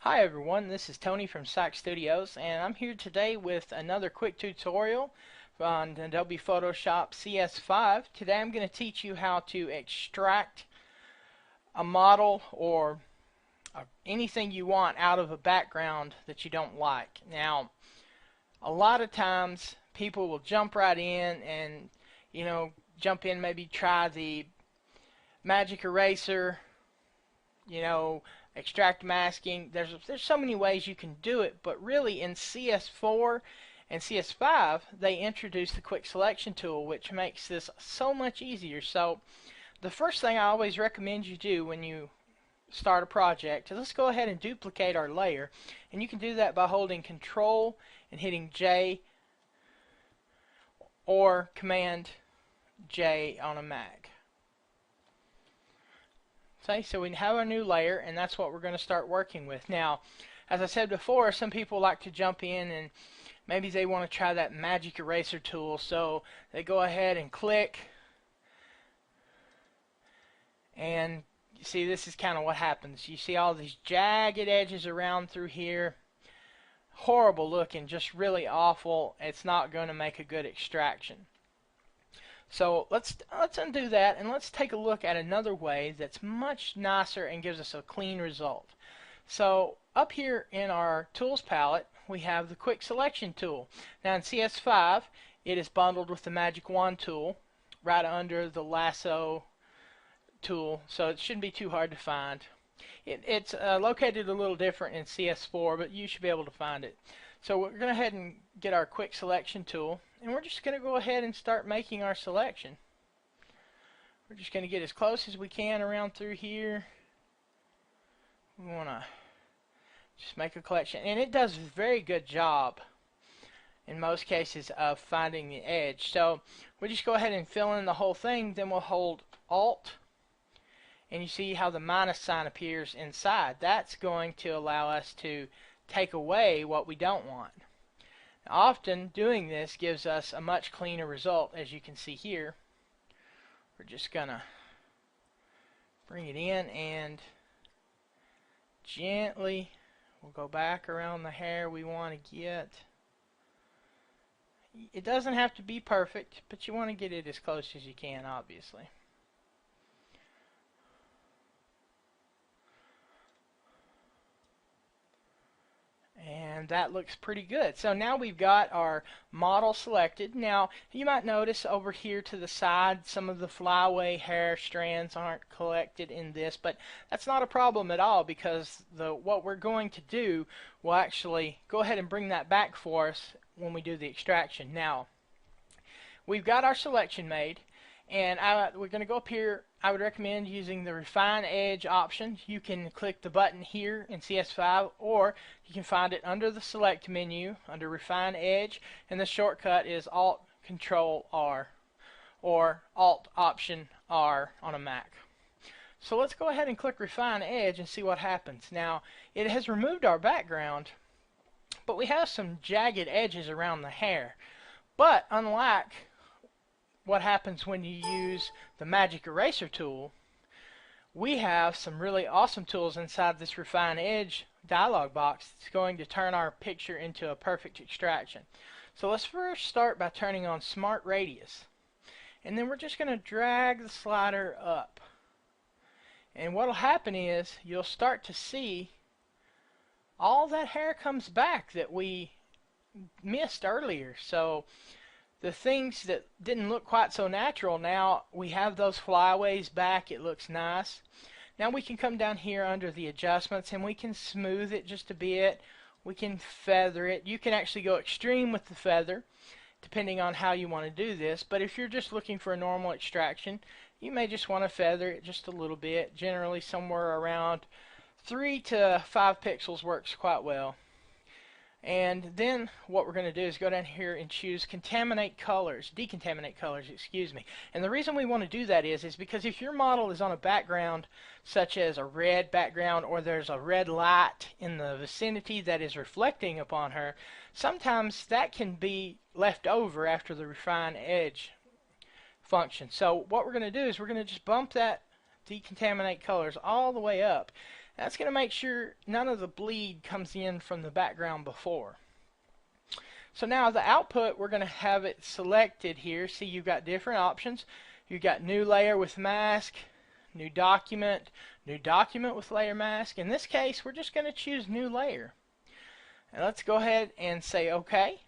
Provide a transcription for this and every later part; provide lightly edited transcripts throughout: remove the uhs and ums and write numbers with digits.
Hi everyone, this is Tony from Sac Studios, and I'm here today with another quick tutorial on Adobe Photoshop CS5. Today I'm going to teach you how to extract a model or anything you want out of a background that you don't like. Now, a lot of times people will jump right in and, maybe try the magic eraser, extract masking. There's so many ways you can do it, but really in CS4 and CS5 they introduced the quick selection tool, which makes this so much easier. So the first thing I always recommend you do when you start a project is let's go ahead and duplicate our layer, and you can do that by holding Control and hitting J or Command J on a Mac. Okay, so we have our new layer, and that's what we're going to start working with. Now, as I said before, some people like to jump in and maybe they want to try that magic eraser tool, so they go ahead and click, and you see this is kind of what happens. You see all these jagged edges around through here. Horrible looking, just really awful. It's not going to make a good extraction. So let's undo that, and let's take a look at another way that's much nicer and gives us a clean result. So up here in our tools palette we have the quick selection tool. Now in CS5 it is bundled with the magic wand tool right under the lasso tool, so it shouldn't be too hard to find. It's located a little different in CS4, but you should be able to find it. So we're going to go ahead and get our quick selection tool, and we're just going to go ahead and start making our selection. We're just going to get as close as we can around through here. We want to just make a collection, and it does a very good job in most cases of finding the edge. So we just go ahead and fill in the whole thing, then we'll hold Alt, and you see how the minus sign appears inside. That's going to allow us to take away what we don't want. Now, often doing this gives us a much cleaner result, as you can see here. We're just gonna bring it in and gently we'll go back around the hair we want to get. It doesn't have to be perfect, but you want to get it as close as you can, obviously. And that looks pretty good. So now we've got our model selected. Now you might notice over here to the side some of the flyaway hair strands aren't collected in this, but that's not a problem at all, because what we're going to do will actually go ahead and bring that back for us when we do the extraction. Now we've got our selection made, and we're going to go up here. I would recommend using the Refine Edge option. You can click the button here in CS5, or you can find it under the Select menu under Refine Edge, and the shortcut is Alt Control R or Alt Option R on a Mac. So let's go ahead and click Refine Edge and see what happens. Now it has removed our background, but we have some jagged edges around the hair. But unlike what happens when you use the magic eraser tool, we have some really awesome tools inside this Refine Edge dialog box that's going to turn our picture into a perfect extraction. So let's first start by turning on Smart Radius, and then we're just going to drag the slider up, and what will happen is you'll start to see all that hair comes back that we missed earlier. So the things that didn't look quite so natural, now we have those flyaways back. It looks nice. Now we can come down here under the adjustments, and we can smooth it just a bit. We can feather it. You can actually go extreme with the feather depending on how you want to do this, but if you're just looking for a normal extraction, you may just want to feather it just a little bit. Generally somewhere around 3 to 5 pixels works quite well. And then what we're going to do is go down here and choose decontaminate colors, excuse me. And the reason we want to do that is because if your model is on a background such as a red background, or there's a red light in the vicinity that is reflecting upon her, sometimes that can be left over after the Refine Edge function. So what we're going to do is we're going to just bump that decontaminate colors all the way up. That's going to make sure none of the bleed comes in from the background before. So now the output, we're going to have it selected here. See, you've got different options. You've got new layer with mask, new document with layer mask. In this case, we're just going to choose new layer. And let's go ahead and say OK.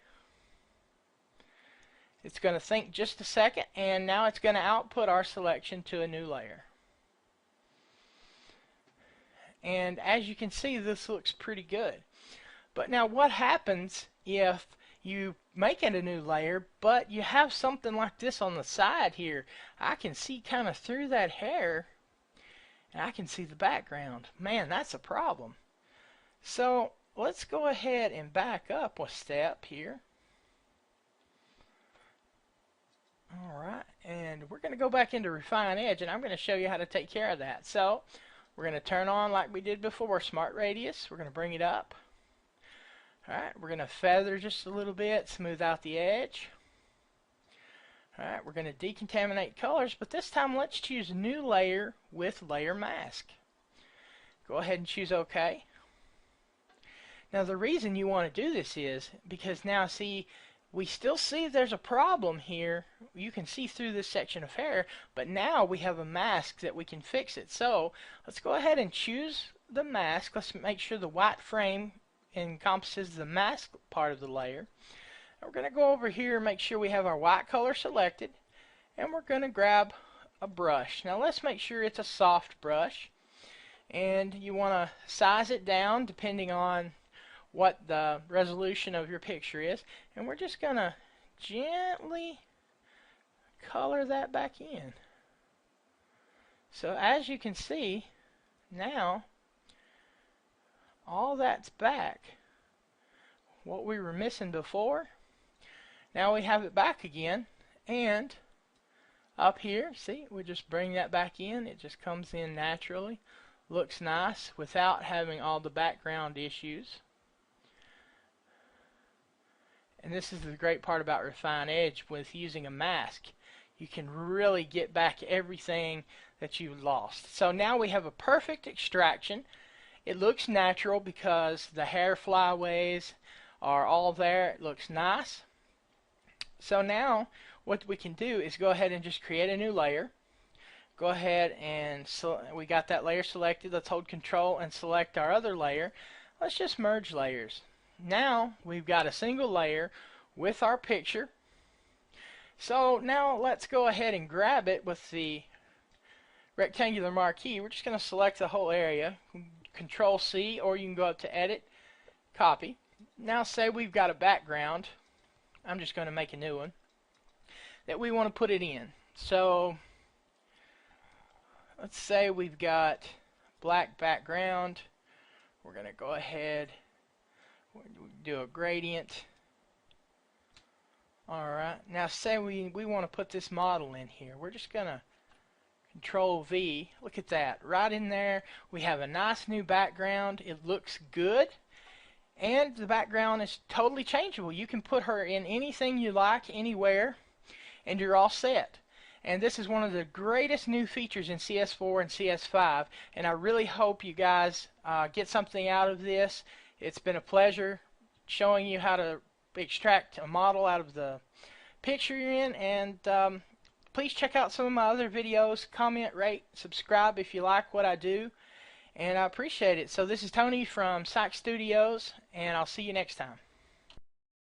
It's going to think just a second, and now it's going to output our selection to a new layer. And as you can see, this looks pretty good. But now what happens if you make it a new layer, but you have something like this on the side here? I can see kind of through that hair, and I can see the background. Man, that's a problem. So let's go ahead and back up a step here. Alright, and we're going to go back into Refine Edge, and I'm going to show you how to take care of that. So we're going to turn on, like we did before, Smart Radius. We're going to bring it up. Alright, we're going to feather just a little bit, smooth out the edge. Alright, we're going to decontaminate colors, but this time let's choose New Layer with Layer Mask. Go ahead and choose OK. Now the reason you want to do this is because now, see, we still see there's a problem here. You can see through this section of hair, but now we have a mask that we can fix it. So let's go ahead and choose the mask. Let's make sure the white frame encompasses the mask part of the layer. And we're going to go over here and make sure we have our white color selected, and we're going to grab a brush. Now let's make sure it's a soft brush, and you want to size it down depending on what the resolution of your picture is, and we're just going to gently color that back in. So as you can see, now all that's back. What we were missing before, now we have it back again, and up here, see, we just bring that back in. It just comes in naturally, looks nice without having all the background issues. And this is the great part about Refine Edge. With using a mask, you can really get back everything that you've lost. So now we have a perfect extraction. It looks natural because the hair flyaways are all there. It looks nice. So now what we can do is go ahead and just create a new layer. Go ahead and we got that layer selected. Let's hold Control and select our other layer. Let's just merge layers. Now we've got a single layer with our picture. So now let's go ahead and grab it with the rectangular marquee. We're just going to select the whole area. Control C, or you can go up to Edit, Copy. Now say we've got a background. I'm just going to make a new one that we want to put it in. So let's say we've got black background. We're going to go ahead, do a gradient. Alright, now say we want to put this model in here. We're just going to Control V. Look at that. Right in there we have a nice new background. It looks good. And the background is totally changeable. You can put her in anything you like, anywhere, and you're all set. And this is one of the greatest new features in CS4 and CS5. And I really hope you guys get something out of this. It's been a pleasure showing you how to extract a model out of the picture you're in. And please check out some of my other videos. Comment, rate, subscribe if you like what I do. And I appreciate it. So this is Tony from Psych Studios, and I'll see you next time.